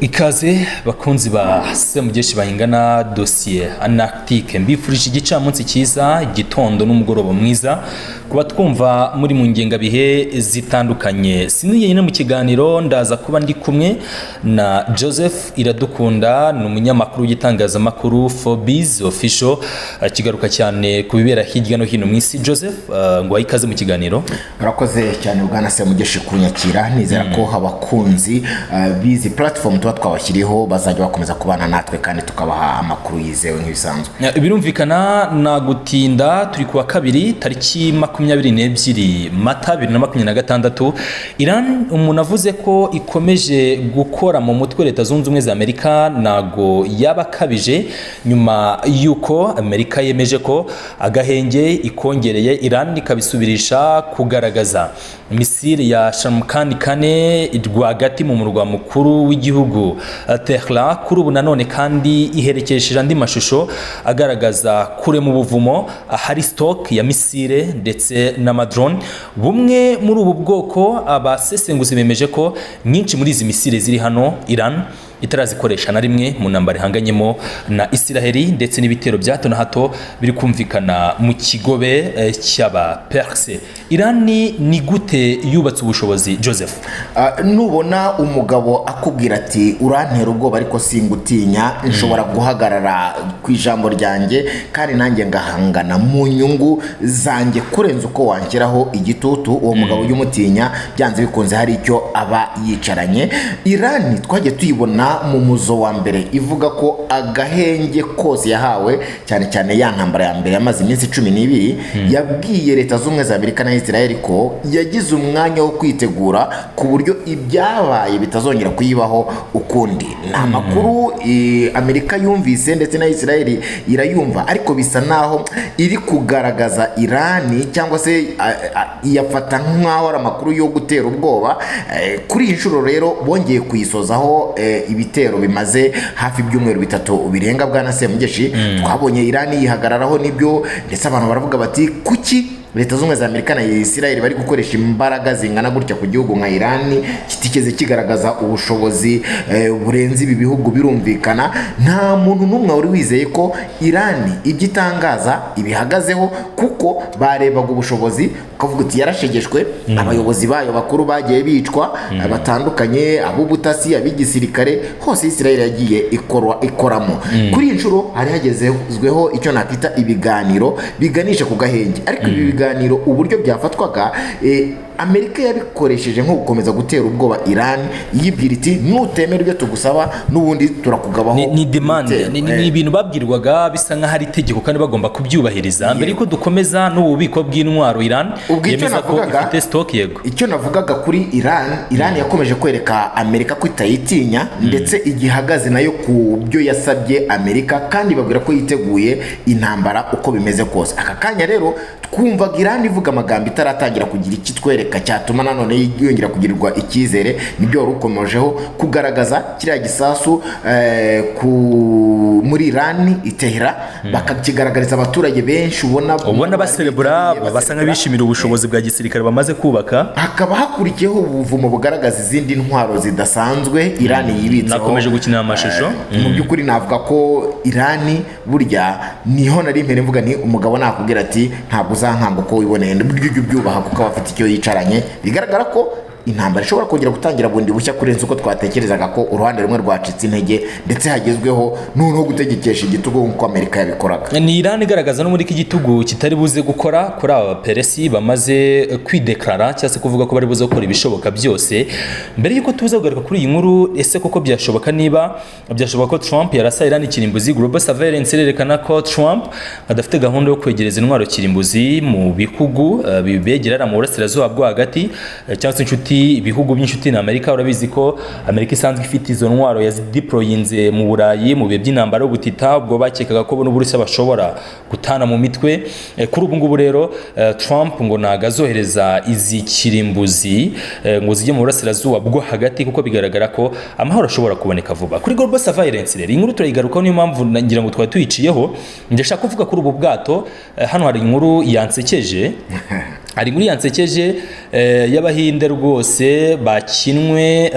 Ikaze bakunzi ba Semugeshi bahingana dossier anarctique mbifurije igicamunsi cyiza igitondo n'umugoroba mwiza kuba twumva muri mu ngenga bihe zitandukanye. Siniye nyine mu kiganiro ndaza kuba ndi kumwe na Joseph Iradukunda n'umunyamakuru w'igitangazamakuru Fobiz Official kigaruka cyane ku bibera hirya no hino mu isi. Joseph ngo ikaze mu kiganiro. Urakoze cyane bwana Semugeshi kunyakira nizera ko abakunzi bizi platform twabashyiriho bazajya bakomeza kubana natwe kandi tukabaha amakuru yizewe nk'ibisanzwe. Birumvikana na gutinda turi kuwa kabiri tariki 22 Mata 2026. Iran umuntu avuze ko ikomeje gukora mu mutwe Leta Zunze Ubumwe za Amerika nago yabakabije nyuma yuko Amerika yemeje ko agahenge ikongereye Iran ikabisubirisha kugaragaza misile ya Shamkhani kane rwagati mu murwa mukuru w'igihugu Tehran kuri ubu nanone kandi iherekesheje andi mashusho agaragaza kure mu buvumo ahari stock ya misile ndetse n'amadrone. Bumwe muri ubu bwoko abasesenguzi bemeje ko nyinshi muri izi misile ziri hano Iran itarazikoresha na rimwe mu ntambara ihanganyemo na Israeli ndetse n'ibitero bya hato na hato biri kumvikana mu kigobe cy'aba Perse. Iran ni gute yubatse ubushobozi Joseph? Nubona umugabo akubwira ati urantera ubwoba ariko singutinya nshobora guhagarara ku ijambo ryanjye kandi nanjye ngahangana mu nyungu zanjye kurenza uko wanshyiraho igitutu, uwo mugabo y'umutinya byanze bikunze hari icyo aba yicaranye. Iran twagiye tuyibona mu muzo wa mbere ivuga ko agahenge kose yahawe cyane cyane ya ntambara ya mbere yamaze iminsi 12 yabwiye Leta Zunze Ubumwe za Amerika na Israel ko yagize umwanya wo kwitegura ku buryo ibyabaye bitazongera kuyibaho ukundi. Nta makuru Amerika yumvise ndetse na Israel irayumva, ariko bisa naho iri kugaragaza Iran cyangwa se iyafata nk'aho ari amakuru yo gutera ubwoba. Kuri iyi nshuro rero bongeye kuyisozaho ibitero bimaze hafi ibyumweru bitatu birenga bwana Semugeshi. Twabonye Iran yihagararaho nibyo ndetse abantu baravuga bati kuki Leta Zunze Ubumwe za Amerika na Israel bari gukoresha imbaraga zingana gutya ku gihugu nka Iran kitigeze kigaragaza ubushobozi burenze ibi bihugu. Birumvikana nta muntu n'umwe wari wizeye ko Iran igitangaza ibihagazeho kuko barebaga ubushobozi ukavuga uti yarashegeshwe. Abayobozi bayo bakuru bagiye bicwa batandukanye, ab'ubutasi ab'igisirikare hose Israel yagiye ikoramo. Kuri inshuro hari hagezweho icyo nakita ibiganiro biganisha ku gahenge, ariko ibi biganiro uburyo byafatwaga Amerika yabikoresheje nko gukomeza gutera ubwoba Iran yibwira iti nutemera ibyo tugusaba n'ubundi turakugabaho. Ni demand ni ibintu babwirwaga bisa nka hari itegeko kandi bagomba kubyubahiriza. Mbere yuko dukomeza n'ububiko bw'intwaro Iran yemeza ko ifite stock yego. Icyo navugaga kuri Iran yakomeje kwereka Amerika ko itayitinya ndetse igihagaze nayo ku byo yasabye Amerika kandi babwira ko yiteguye intambara uko bimeze kose. Aka kanya rero twumvaga Iran ivuga amagambo itaratangira kugira ikitwereka cyatuma nanone yongera kugirirwa icyizere. Nibyo rukomojeho kugaragaza kiriya gisasu muri Iran Tehran bakakigaragariza abaturage benshi ubona baserebura basa nk'abishimira ubushobozi bwa gisirikare bamaze kubaka. Hakaba hakurikiyeho ubuvumo bugaragaza izindi ntwaro zidasanzwe Iran yibitseho. Nakomeje gukinira amashusho. Mu by'ukuri navuga ko Iran burya niho nari impere mvuga ni umugabo nakubwira ati ntabwo uzankanga uko wiboneye buryo byubaha kuko abafite icyo yicaranye. Bigaragara ko intambara ishobora kongera gutangira bundi bushya kurenza uko twatekerezaga ko uruhande rumwe rwacitse intege ndetse hagezweho noneho gutegekesha igitugu nk'uko Amerika yabikoraga. Ni Iran igaragaza no muri iki gitugu kitari buze gukora kuri aba Peresi bamaze kwideklara cyangwa se kuvuga ko bari buze gukora ibishoboka byose. Mbere yuko tuza kugaruka kuri iyi nkuru, ese koko byashoboka ko Trump yarasa Iran kirimbuzi? Global Surveillance irerekana ko Trump adafite gahunda yo kwegereza intwaro kirimbuzi mu bihugu bibegerera mu burasirazuba bwo hagati cyangwa se inshuti ibihugu by'inshuti na Amerika. Urabizi ko Amerika isanzwe ifite izo ntwaro yazideployinze mu Burayi mu bihe by'intambara y'ubutita ubwo bakekaga ko n'Uburusiya bashobora gutana mu mitwe. Kuri ubu ngubu rero Trump ngo nagazohereza izi kirimbuzi ngo zijye mu burasirazuba bwo hagati kuko bigaragara ko amahoro ashobora kuboneka vuba. Kuri Global Surveillance rero inkuru turayigarukaho, niyo mpamvu ngira ngo twari tuyiciyeho. Ndashaka kuvuga kuri ubu bwato hano hari inkuru yansekeje hari muri yansekeje y'abahinde rwose bakinwe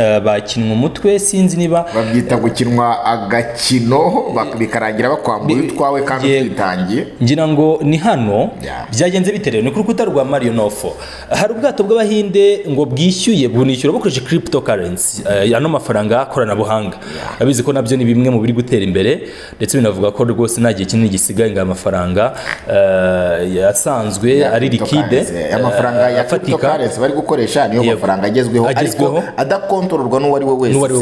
umutwe, sinzi niba babyita gukinwa agakino bikarangira bakwambuye utwawe kandi twitangiye. ngira ngo ni hano byagenze biterewe ni ku rukuta rwa Mario Nofo. Hari ubwato bw'abahinde ngo bwishyuye bunishyura bakoresheje cryptocurrency, ano mafaranga koranabuhanga. Abizi ko nabyo ni bimwe mu biri gutera imbere, ndetse binavuga ko rwose nta gihe kinini gisigaye ngo amafaranga yasanzwe ari liquide, amafaranga ya cryptocurrency bari gukoresha niyo mafaranga agezweho ariko adakontororwa n'uwari we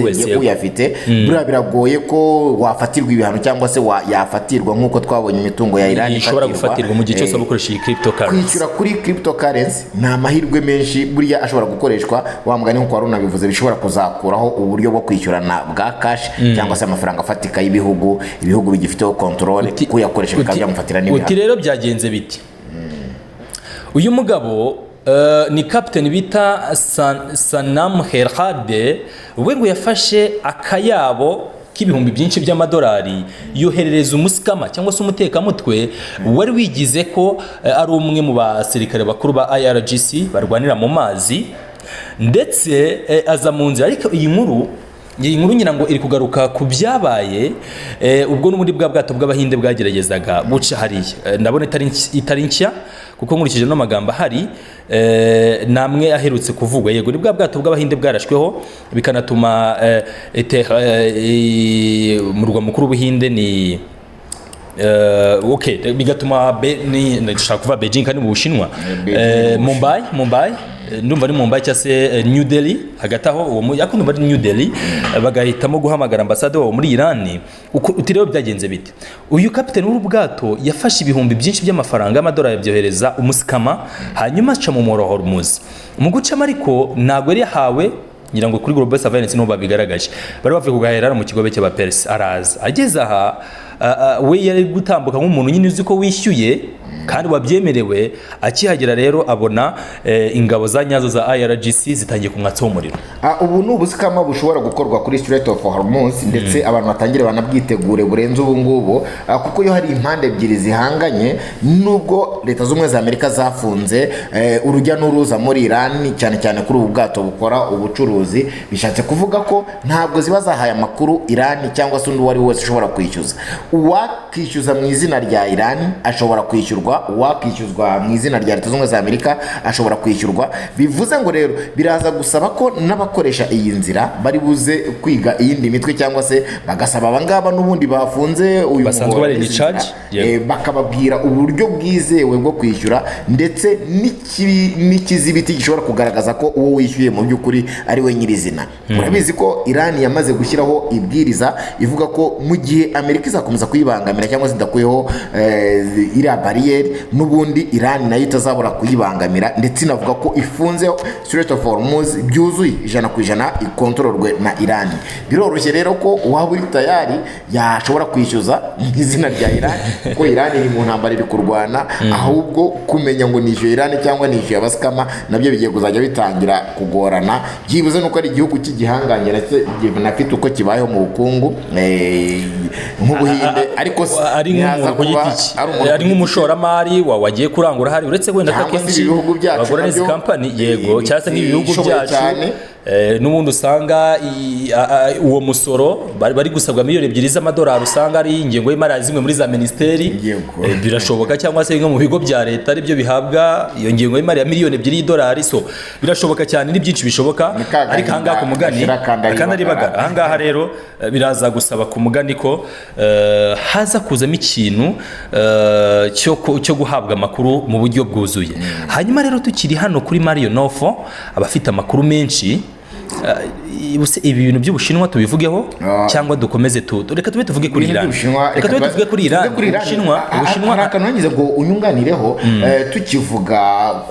wese uyafite. Biragoye ko wafatirwa ibihano cyangwa se yafatirwa nk'uko twabonye imitungo ya Iran ishobora gufatirwa mu gihe cyose abakoresha iyi cryptocurrency. Kwishyura kuri cryptocurrency ni amahirwe menshi buriya ashobora gukoreshwa, wa mugani nk'uko wari unabivuze, bishobora kuzakuraho uburyo bwo kwishyurana bwa cash cyangwa se amafaranga afatika y'ibihugu bigifiteho control kuyakoresha bikaba byamufatira n'ibihano. Uti rero byagenze biti, uyu mugabo ni captain bita Sanam Herhade, we ngo yafashe akayabo k'ibihumbi byinshi by'amadolari yoherereza umusikama cyangwa se umutekamutwe wari wigize ko ari umwe mu basirikare bakuru ba IRGC barwanira mu mazi, ndetse aza mu nzira. Ariko iyi nkuru ngira ngo iri kugaruka ku byabaye ubwo n'ubundi bwa bwato bw'abahinde bwageragezaga buca hariya. Ndabona itari nshya kuko nkurikije no magambo ahari namwe aherutse kuvugwa. Yego ni bwa bwato bw'abahinde bwarashweho bikanatuma murwa mukuru w'Ubuhinde ni bigatuma ndashaka kuva Beijing kandi mu Bushinwa, Mumbai ndumva ari Mumbai cyangwa se New Delhi, hagati aho uwo yakunda ari New Delhi, bagahitamo guhamagara ambassadeur wabo muri Iran. Uti rero byagenze bite? Uyu kapiteni w'ubwato yafashe ibihumbi byinshi by'amafaranga y'amadolari yabyohereza umusikama, hanyuma aca mu Moro Hormuz. Mu gucamo ariko ntabwo yari yahawe, ngira ngo kuri Global Surveillance niho babigaragaje, bari bavuye kugahera mu kigobe cy'abapersi. Araza ageze aha we yari gutambuka nk'umuntu nyine uzi ko wishyuye kandi wabyemerewe. Akihagera rero abona ingabo za nyazo za IRGC zitangiye kumwatsaho umuriro. Ubu ni ubusikama bushobora gukorwa kuri Strait of Hormuz, ndetse abantu batangire banabwitegure burenze ubu ngubu, kuko iyo hari impande ebyiri zihanganye, nubwo leta z'ubumwe za Amerika zafunze urujya n'uruza muri Iran cyane cyane kuri ubu bwato bukora ubucuruzi, bishatse kuvuga ko ntabwo ziba zahaye amakuru Iran cyangwa se undi wari wese ushobora kwishyuza. Uwakishyuza mu izina rya Iran ashobora kwishyurwa, uwakishyuzwa mu izina rya leta z'ubumwe za Amerika ashobora kwishyurwa. Bivuze ngo rero biraza gusaba ko n'abakoresha iyi nzira bari buze kwiga iyindi mitwe, cyangwa se bagasaba abangaba n'ubundi bafunze uyu basanzwe bari in charge, bakababwira uburyo bwizewe bwo kwishyura, ndetse n'ikizibiti gishobora kugaragaza ko uwo wishyuye mu by'ukuri ari we nyirizina. Urabizi ko Iran yamaze gushyiraho ibwiriza ivuga ko mu gihe Amerika izakomeza kuyibangamira cyangwa se idakuyeho iriya bariyeri, n'ubundi Iran nayo itazabura kuyibangamira, ndetse inavuga ko ifunze Strait of Hormuz byuzuye 100% ikontororwe na Iran. Biroroshye rero ko waba uri tayari yashobora kwishyuza mu izina rya Iran, kuko Iran iri mu ntambara iri kurwana, ahubwo kumenya ngo nishyuye Iran cyangwa nishyuye abasikama nabyo bigiye kuzajya bitangira kugorana. Byibuze nuko ari igihugu cy'igihanganye ndetse nafite uko kibayeho mu bukungu nk'Ubuhinde, ariko ari nk'umuntu ku giti cye, ari nk'umushoramari wagiye kurangura hari, uretse wenda ko akenshi bagura n'izi kampani, yego, cyangwa se nk'ibihugu byacu n'ubundi usanga uwo musoro bari gusabwa miliyoni 2 z'amadolari, usanga ari ingengo y'imari zimwe muri za ministeri. Birashoboka, cyangwa se bimwe mu bigo bya leta aribyo bihabwa iyo ngengo y'imari ya miliyoni 2 y'idolari. So birashoboka cyane, ni byinshi bishoboka, ariko ahangaha ku mugani kandi ari bagara. Ahangaha rero biraza gusaba ku mugani ko haza kuzamo ikintu cyo guhabwa amakuru mu buryo bwuzuye. Hanyuma rero tukiri hano kuri Mario Nofo, abafite amakuru menshi, ibi bintu by'Ubushinwa tubivugeho cyangwa dukomeze reka tube tuvuge kuri Iran. Reka tube tuvuge kuri Iran. Ubushinwa akantu ngize ngo unyunganireho, tukivuga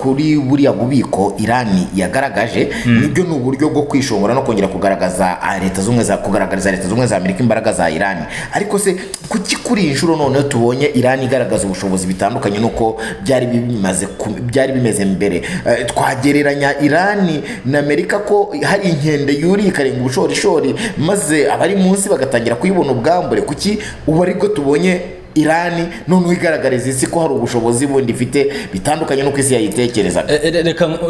kuri buriya bubiko Iran yagaragaje, nibyo ni uburyo bwo kwishongora no kongera kugaragaza leta z'ubumwe za Amerika imbaraga za Iran. Ariko se kuki kuri inshuro none tubonye Iran igaragaza ubushobozi bitandukanye nuko byari bimeze mbere? Twagereranya Iran na Amerika ko hari inkende yuri ikarenga ubushorishori, maze abari munsi bagatangira kuyibona ubwambure. Kuki ubu ariko tubonye Irani noneho igaragariza isi ko hari ubushobozi bundi ifite bitandukanye n'uko isi yayitekerezaga.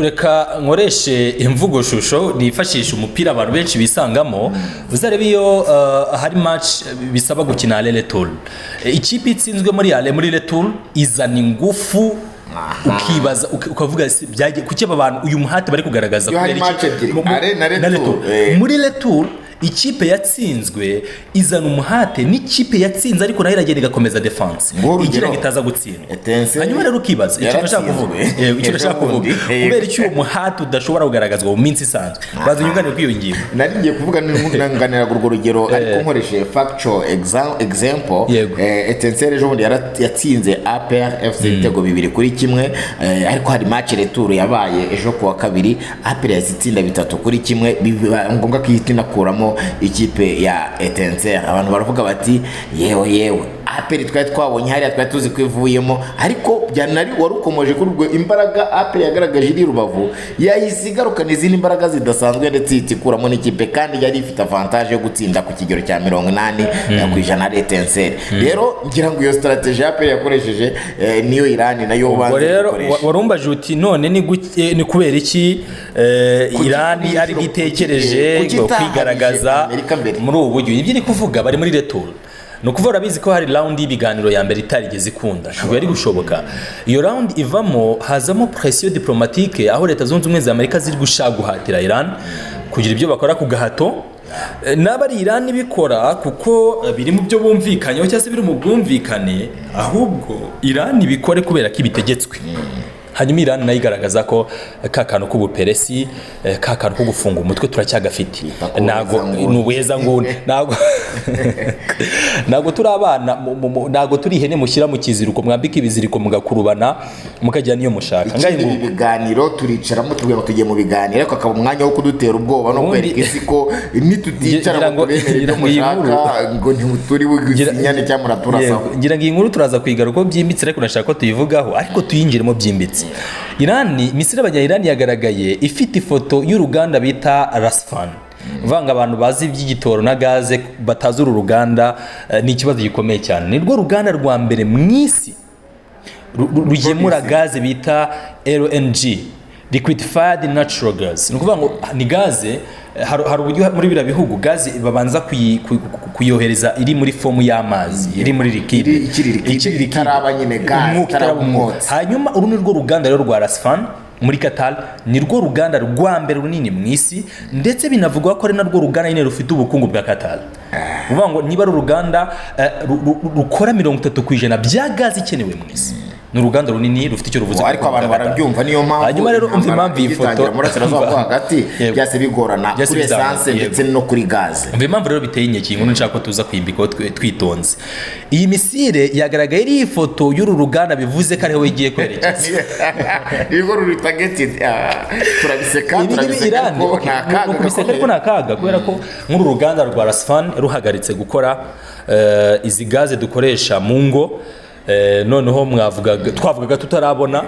Reka nkoreshe imvugo shusho nifashisha umupira abantu benshi bisangamo. Uzarebe iyo hari match bisaba gukina ale retour, ikipe itsinzwe muri retour izana ingufu, ukibaza ukavuga byagiye kuki aba bantu uyu muhate bari kugaragaza muri retour. Ikipe yatsinzwe izana umuhate n'ikipe yatsinze ariko nayo iragenda igakomeza defense igira gitaza gutsindwa. Hanyuma rero ukibaza icyo nashaka kuvuga kubera icyo uwo muhate udashobora kugaragazwa mu minsi isanzwe. Baza unyunganire kwiyo ngingo. Nari ngiye kuvuga n'unganira urwo rugero ariko nkoresheje factual example. Etincelle ejo bundi yatsinze APR FC ibitego 2-1, ariko hari match retour yabaye ejo kuwa kabiri APR yazitsinda 3-1 biba ngombwa ko ihita inakuramo ikipe ya Etincelle. Abantu baravuga bati yewe APR twari twabonye hariya twari tuzi kwivuyemo, ariko byanari warukomoje kuri ubwo imbaraga APR yagaragaje iri Rubavu yayisigarukana izindi imbaraga zidasanzwe ndetse itikuramo n'ikipe kandi yari ifite avantage yo gutsinda ku kigero cya 80% ari Etincelle. Rero ngira ngo iyo strategy APR yakoresheje niyo Irani nayo banze rero warumbaje uti none ni kubera iki Irani ari gitekereje kwigaragaza muri ubu buryo. Ibyo ni kuvuga bari muri retour, no kuvuga bizi ko hari round y'ibiganiro ya mbere itarigeze ikunda, ntabwo yari gushoboka. Iyo round ivamo hazamo pression diplomatique, aho leta zunze ubumwe za Amerika ziri gushaka guhatira Iran kugira ibyo bakora ku gahato. N'abari Iran bikora kuko biri mu byo bumvikanye cyangwa se biri mu bwumvikane, ahubwo Iran bikore kubera ko ibitegetswe. Hanyuma Iran nayo igaragaza ko kakantu k'ubuperesi, kakantu ko gufunga umutwe turacyagafite. Nago nubuheza ngone nago turi abana, nago turi ihene mushyira mu kiziriko mwambika ibiziriko mugakurubana mukajya niyo mushaka. Ngaye ngo ibiganiro turicaramo tubwira tugiye mu biganiro, ariko akaba umwanya wo kudutera ubwoba no kwereka isi ko nituticara ngo tubemerere mushaka ngo ntuturi buginyane cyangwa muraturasa. Ngira ngo iyi nkuru turaza kwigaruka byimbitse, ariko nashaka ko tuyivugaho ariko tuyinjiremo byimbitse. Irani, Misiri y'Abanya-Irani yagaragaye ifite ifoto y'uruganda bita Rasfan. Vanga abantu bazi iby'igitoro na gaze batazi uru ruganda ni ikibazo gikomeye cyane. Ni rwo ruganda rwa mbere mu isi rugemura gaze bita LNG, liquefied natural gas. Ni ukuvuga ngo ni gaze, hari uburyo muri bira bihugu gaze babanza kuyohereza iri muri fomu y'amazi, iri muri liquide, ikiri taraba nyine gaze tarabumwotsi. Hanyuma uru ni rwo ruganda rero rwa Rasfan muri Qatar, ni rwo ruganda rwa mbere runini mu isi, ndetse binavugwa ko ari narwo ruganda nyine rufite ubukungu bwa Qatar. Uvuga ngo niba ari uruganda rukora 30% bya gaze ikenewe mu isi. Ni uruganda runini rufite icyo ruvuze, ariko abantu barabyumva niyo mpamvu. Hanyuma rero umva impamvu iyi foto murasirazuba ko hagati byase bigorana kuri essence ndetse no kuri gaze. Umva impamvu rero biteye inyeki inkuru nshaka ko tuza kwimbika twitonze. Iyi misile yagaragaye iri ifoto y'uru ruganda bivuze ko ariho igiye kwerekeza. Iriho ruri targeted. Turabiseka ko nakaga kubera ko nk'uru ruganda rwa Rasfan ruhagaritse gukora izi gaze dukoresha mu ngo. Noneho twavugaga tutarabona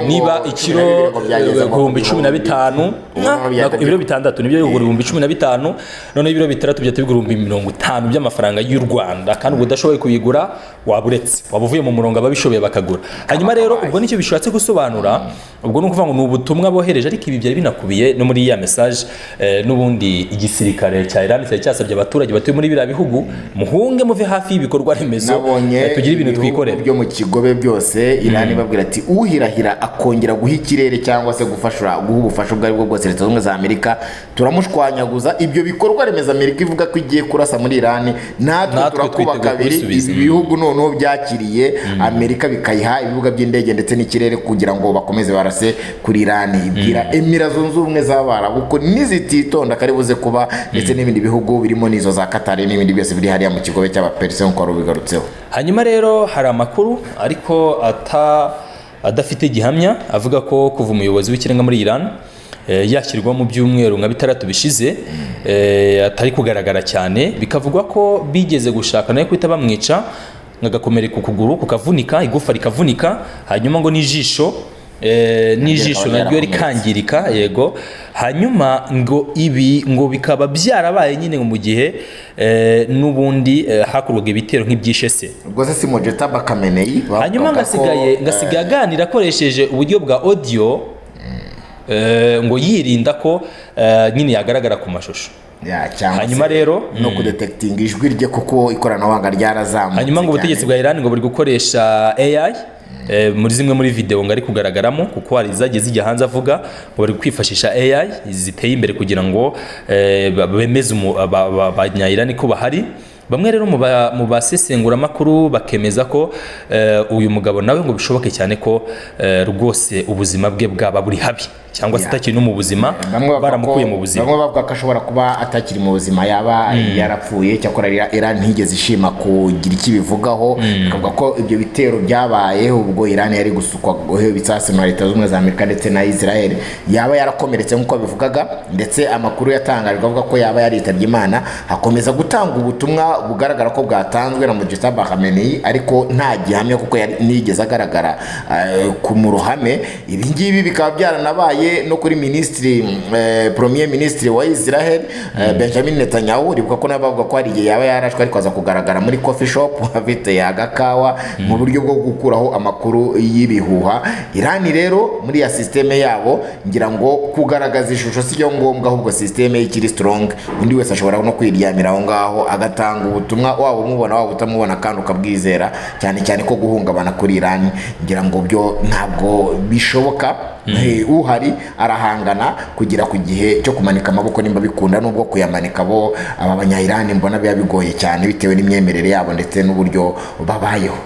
niba ikiro 15 ibiro bitandatu nibyo 15, none ibiro bitandatu byatubigura 50 by'amafaranga y'u Rwanda, kandi udashoboye kubigura waburetse wabuvuye mu murongo ababishoboye bakagura. Hanyuma rero ubwo nicyo bishatse gusobanura, ubwo no kuvuga ngo n'ubutumwa bohereje, ariko ibi byari binakubiye no muri ya message. N'ubundi igisirikare cya Iran cyasabye abaturage batuye muri bira bihugu muhunge muve hafi y'ibikorwa remezo, tugira ibintu twikorera byo mu kigobe byose. Irani babwira ati uhirahira akongera guha ikirere cyangwa se guha ubufasha ubwo ari bwo bwose Leta z'Ubumwe za Amerika turamushwanyaguza. Ibyo bikorwa remezo Amerika ivuga ko igiye kurasa muri Irani, natwe turakuba kabiri. Ibi bihugu noneho byakiriye Amerika bikayiha ibibuga by'indege ndetse n'ikirere kugira ngo bakomeze barase kuri Irani. Ibwira Emira zunze ubumwe z'Abarabu ko nizititonda kari buze kuba, ndetse n'ibindi bihugu birimo nizo za Qatar n'ibindi byose biri hariya mu kigobe cy'abaperse nk'uko rubigarutseho. Hanyuma rero hari amakuru ariko adafite gihamya avuga ko kuva umuyobozi w'ikirenga muri Iran yashyirwa mu byumweru nka 3 bishize atari kugaragara cyane, bikavugwa ko bigeze gushaka nayo kwita bamwica ngagakomereka ukuguru kukavunika, igufa rikavunika, hanyuma ngo n'ijisho n'ijisho naryo rikangirika yego. Hanyuma ngo ibi ngo bikaba byarabaye nyine mu gihe n'ubundi hakorwaga ibitero nk'ibyishe se. Ubwo se si Mojtaba Khamenei. Hanyuma ngasigaye aganira akoresheje uburyo bwa audio ngo yirinda ko nyine yagaragara ku mashusho. Hanyuma rero no kudetekitinga ijwi rye kuko ikoranabuhanga ryarazamutse. Hanyuma ngo ubutegetsi bwa Iran ngo buri gukoresha AI muri zimwe muri video ngo ari kugaragaramo kuko hari zagiye zijya hanze avuga ngo bari kwifashisha AI ziteye imbere kugira ngo bemeze abanya-Iran ko bahari. Bamwe rero mu basesengura makuru bakemeza ko uyu mugabo nawe ngo bishoboke cyane ko rwose ubuzima bwe bwaba buri habi cyangwa se atakiri no mu buzima baramukuye mu buzima. Bamwe bavuga ko ashobora kuba atakiri mu buzima yaba yarapfuye cyakora Iran ntigeze ishima kugira ikibivugaho. Bakavuga ko ibyo bitero byabaye ubwo Iran yari gusukwa ibisasi na Leta z'Ubumwe za Amerika ndetse na Israel yaba yarakomeretse nk'uko bivugaga, ndetse amakuru yatangajwe avuga ko yaba yaritabye Imana. Hakomeza gutanga ubutumwa bugaragara ko bwatanzwe na Mojtaba Khamenei ariko nta gihamya kuko nigeze agaragara ku ruhame. Ibi ngibi bikaba byaranabaye no kuri premier ministre wa Israel Benjamin Netanyahu. Rivuga ko nabavuga ko hari igihe yaba yarashwe ariko aza kugaragara muri coffee shop afite agakawa mu buryo bwo gukuraho amakuru y'ibihuha. Iran rero muri ya systeme yabo ngira ngo kugaragaza ishusho si yo ngombwa, ahubwo systeme ikiri strong. Undi wese ashobora no kwiryamira aho ngaho agatanga ubutumwa waba umubona waba utamubona kandi ukabwizera, cyane cyane ko guhungabana kuri Iran ngira ngo byo ntabwo bishoboka. Uhari arahangana kugira ku gihe cyo kumanika amaboko nimba bikunda, nubwo kuyamanika bo aba banya-Iran mbona biba bigoye cyane bitewe n'imyemerere yabo ndetse n'uburyo babayeho.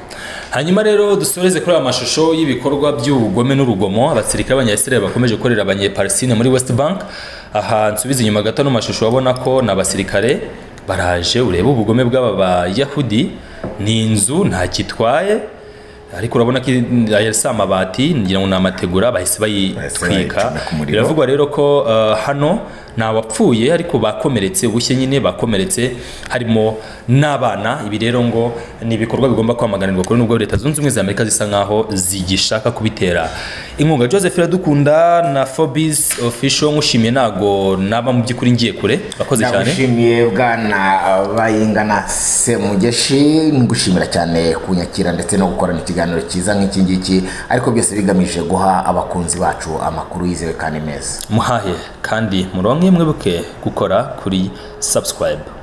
Hanyuma rero dusoreze kuri amashusho y'ibikorwa by'ubugome n'urugomo abasirikare b'abanya-Israel bakomeje gukorera abanye-Palestine muri West Bank. Aha nsubiza inyuma gato no mashusho wabona ko n'abasirikare baraje ureba ubugome bw'aba bayahudi. Ni inzu nta kitwaye ariko urabona ko yasa amabati ngira ngo n'amategura bahise bayitwika. Biravugwa rero ko hano nta wapfuye ariko bakomeretse ubushye nyine bakomeretse harimo n'abana. Ibi rero ngo ni ibikorwa bigomba kwamaganirwa kuri nubwo Leta Zunze Ubumwe za Amerika zisa nkaho zigishaka kubitera inkunga. Joseph Iradukunda na Forbes official ngushimiye nago naba mu by'ukuri ngiye kure bakoze cyane. Ngushimiye bwana Bayingana Semugeshi, ngushimira cyane kunyakira ndetse no gukorana ikiganiro cyiza nk'iki ngiki, ariko byose bigamije guha abakunzi bacu amakuru yizewe kandi meza. Muhahe kandi muronke mwibuke gukora kuri subscribe.